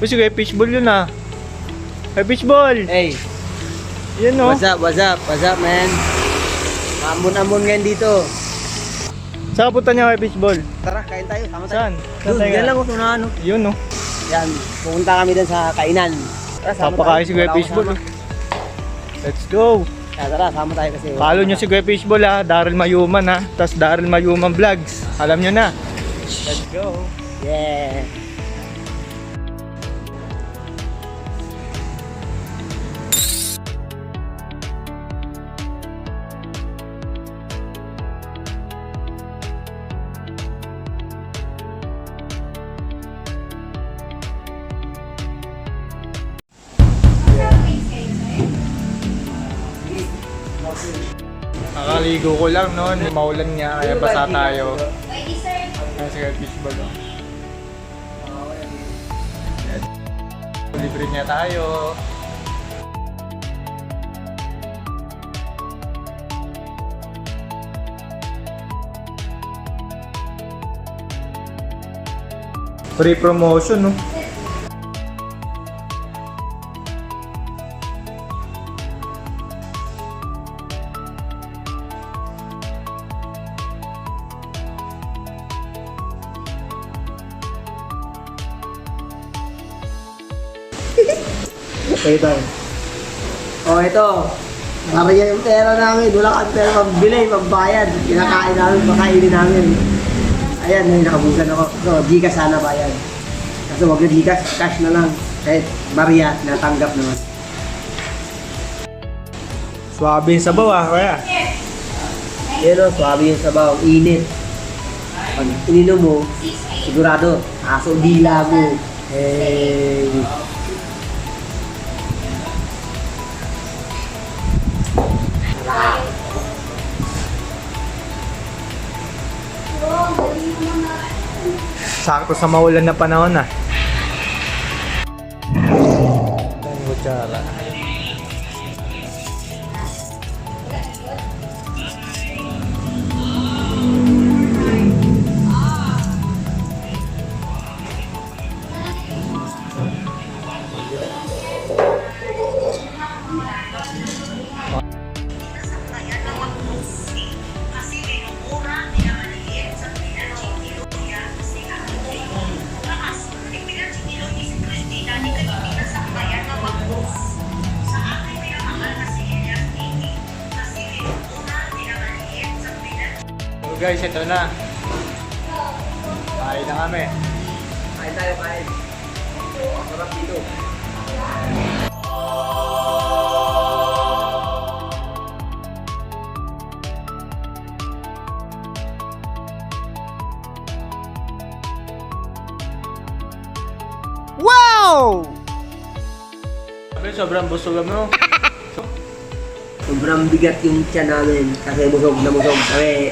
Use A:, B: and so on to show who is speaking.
A: Uy, sige, fishball yun ah. Hey, fishball!
B: Hey,
A: Yan no.
B: what's up, man? Amon-amon ngayon dito.
A: Saan punta niya kay fishball?
B: Tara, kain tayo, sama tayo.
A: Saan?
B: Doon,
A: tayo?
B: yan lang kung saan ano.
A: Yun no.
B: Yan, pupunta kami dun sa kainan. Tara, sama
A: Papakain si Kuya
B: Wala akong
A: Fishball.
B: kasama.
A: Let's go!
B: Tara, sama tayo kasi.
A: Follow nyo si Kuya Fishball ha. Daryl Mayuman ha. Tas Daryl Mayuman Vlogs. Alam nyo na. Let's go!
B: Yeah.
A: Nakaligo ko lang noon. Maulan nga kaya basa tayo. Kaya si Kuya Fishball no. Libre niya tayo. Free promotion no.
B: Okay, ito. Oh, ito. Nakariya yung pera namin. Wala kang pera pambili, pambayad. Kinakain namin, makainin namin. Ayan, may nakabugan ako. Ito, Gcash sana bayad. Kasi wag na Gcash, cash na lang. Kahit barya, natanggap naman.
A: Swabe yung sabaw ah, kaya.
B: Yan o, swabe yung sabaw. Init. Pag ininom mo, sigurado, aso dila mo. Hey.
A: Sakto sa maulan na panahon ah. Ang kutsara. So guys, ito na. Kain na kami.
B: Kain tayo, kain. Sarap dito.
A: Wow! Sabi, sobrang busog mo.
B: Sobrang bigat yung tiyan namin kasi busog na busog kami.